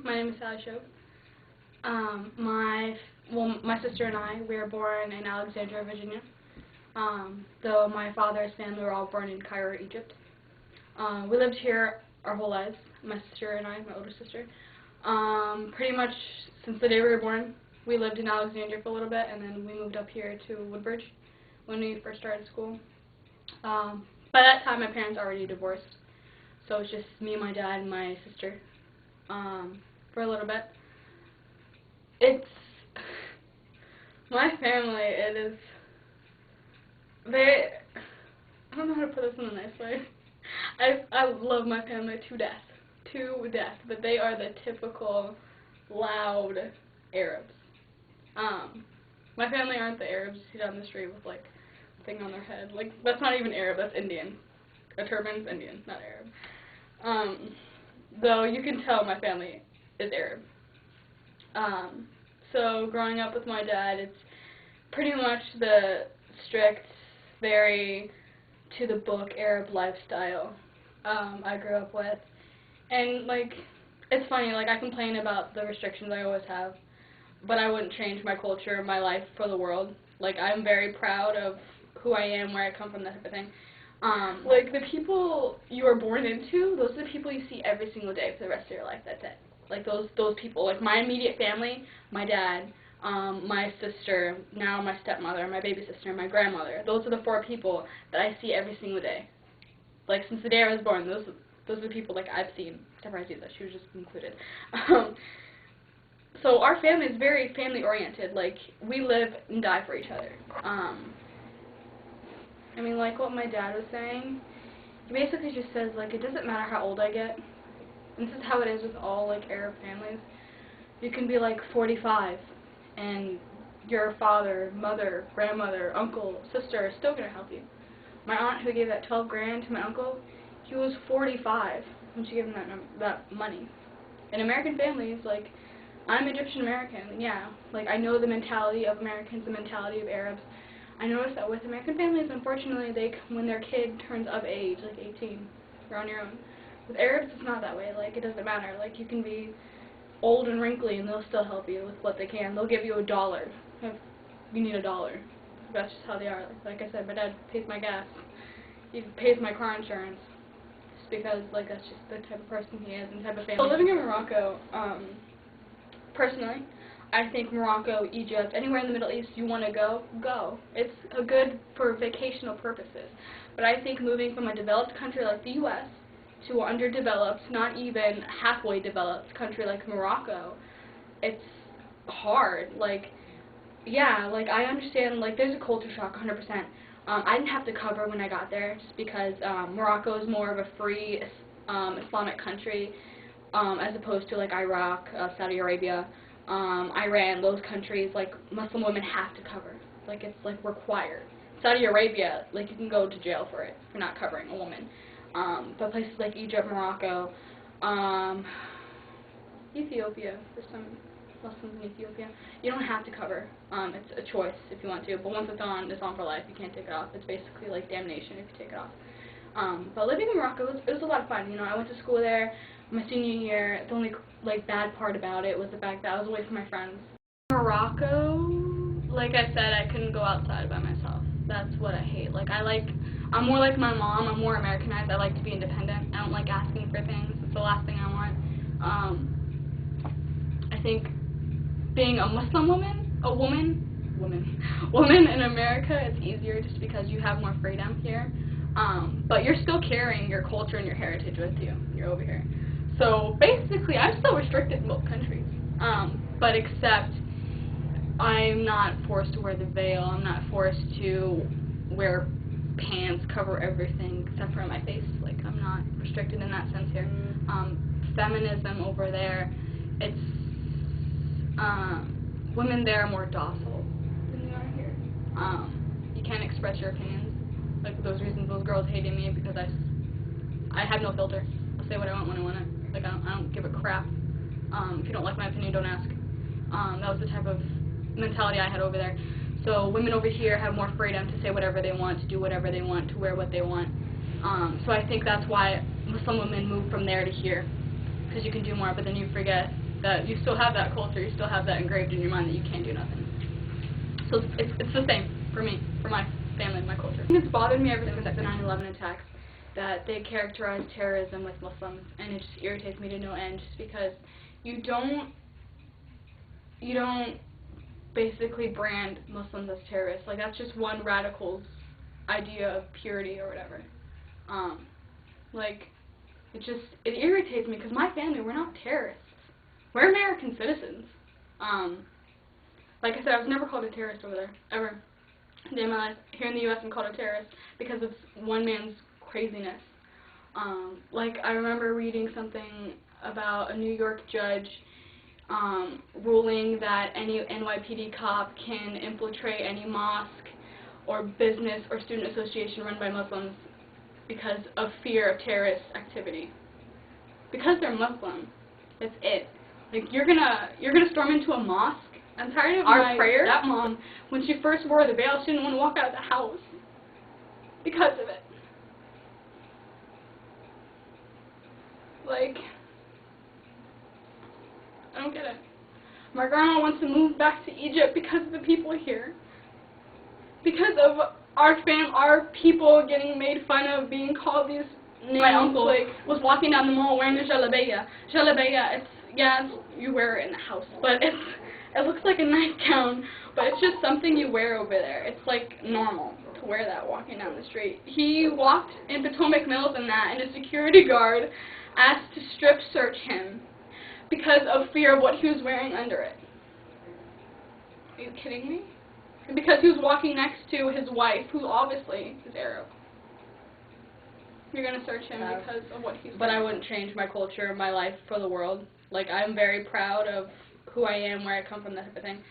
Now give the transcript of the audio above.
My name is Sally Shope. My sister and I, we were born in Alexandria, Virginia. Though my father's family were all born in Cairo, Egypt. We lived here our whole lives, my sister and I, my older sister. Pretty much since the day we were born, we lived in Alexandria for a little bit, and then we moved up here to Woodbridge when we first started school. By that time, my parents already divorced, so it was just me, my dad, and my sister for a little bit. It's my family. It is very. I don't know how to put this in a nice way. I love my family to death, but they are the typical loud Arabs. My family aren't the Arabs you see down the street with like a thing on their head. Like that's not even Arab. That's Indian. A turban's Indian, not Arab. Though you can tell my family is Arab. So growing up with my dad, it's pretty much the strict, very to-the-book Arab lifestyle I grew up with. And, like, it's funny, like, I complain about the restrictions I always have, but I wouldn't change my culture, my life for the world. Like, I'm very proud of who I am, where I come from, that type of thing. Like, the people you are born into, those are the people you see every single day for the rest of your life. That's it. Like, those people. Like, my immediate family, my dad, my sister, now my stepmother, my baby sister, my grandmother. Those are the 4 people that I see every single day. Like, since the day I was born, those are the people, like, I've seen. Except for Aziza, she was just included. So our family is very family-oriented. Like, we live and die for each other. I mean, like what my dad was saying, he basically just says, like, it doesn't matter how old I get. And this is how it is with all, like, Arab families. You can be, like, 45, and your father, mother, grandmother, uncle, sister are still going to help you. My aunt, who gave that 12 grand to my uncle, he was 45 when she gave him that money. In American families, like, I'm Egyptian American, yeah. Like, I know the mentality of Americans, the mentality of Arabs. I noticed that with American families, unfortunately, when their kid turns of age, like 18, you're on your own. With Arabs, it's not that way. Like, it doesn't matter. Like, you can be old and wrinkly, and they'll still help you with what they can. They'll give you $1 if you need $1. That's just how they are. Like I said, my dad pays my gas. He pays my car insurance. Just because, like, that's just the type of person he is and type of family. So living in Morocco, personally, I think Morocco, Egypt, anywhere in the Middle East you want to go, go. It's good for vacational purposes. But I think moving from a developed country like the U.S. to an underdeveloped, not even halfway developed country like Morocco, it's hard. Like, yeah, like, I understand, like, there's a culture shock, 100%. I didn't have to cover when I got there, just because Morocco is more of a free Islamic country, as opposed to, like, Iraq, Saudi Arabia, Iran, those countries, like, Muslim women have to cover. Like, it's, like, required. Saudi Arabia, like, you can go to jail for it, for not covering a woman. But places like Egypt, Morocco, Ethiopia, for some Muslims in Ethiopia, you don't have to cover. It's a choice if you want to, but once it's on for life. You can't take it off. It's basically like damnation if you take it off. But living in Morocco, it was a lot of fun. You know, I went to school there my senior year. The only, like, bad part about it was the fact that I was away from my friends. Morocco, like I said, I couldn't go outside by myself. That's what I hate. Like, I'm more like my mom. I'm more Americanized. I like to be independent. I don't like asking for things. It's the last thing I want. I think being a Muslim woman in America, it's easier just because you have more freedom here. But you're still carrying your culture and your heritage with you. You're over here. So basically, I'm still restricted in both countries. But except I'm not forced to wear the veil. I'm not forced to wear pants, cover everything except for my face. Like, I'm not restricted in that sense here. Feminism over there, it's women there are more docile than we are here. You can't express your opinions. Like, those reasons, those girls hated me because I have no filter. I'll say what I want when I want it. Like, I don't give a crap. If you don't like my opinion, don't ask. That was the type of mentality I had over there. So women over here have more freedom to say whatever they want, to do whatever they want, to wear what they want. So I think that's why Muslim women move from there to here, because you can do more, but then you forget that you still have that culture, you still have that engraved in your mind that you can't do nothing. So it's the same for me, for my family, my culture. It's bothered me ever since the 9/11 attacks that they characterize terrorism with Muslims, and it just irritates me to no end, just because you don't basically brand Muslims as terrorists. Like, that's just one radical's idea of purity or whatever. Like, it irritates me because my family, we're not terrorists. We're American citizens. Like I said, I was never called a terrorist over there, ever. Day my life. Here in the U.S. I'm called a terrorist because of one man's craziness. Like, I remember reading something about a New York judge ruling that any NYPD cop can infiltrate any mosque or business or student association run by Muslims because of fear of terrorist activity. Because they're Muslim. That's it. Like, you're gonna storm into a mosque. I'm tired of my stepmom, when she first wore the veil, she didn't want to walk out of the house because of it. Like, I don't get it. My grandma wants to move back to Egypt because of the people here. Because of our people getting made fun of, being called these names. My uncle was walking down the mall wearing a jalabeya. Jalabeya, you wear it in the house, but it looks like a nightgown, but it's just something you wear over there. It's like normal to wear that walking down the street. He walked in Potomac Mills in that, and a security guard asked to strip search him because of fear of what he was wearing under it. Are you kidding me? Because he was walking next to his wife, who obviously is Arab. You're going to search him because of what he's wearing. But I wouldn't change my culture, my life for the world. Like, I'm very proud of who I am, where I come from, that type of thing.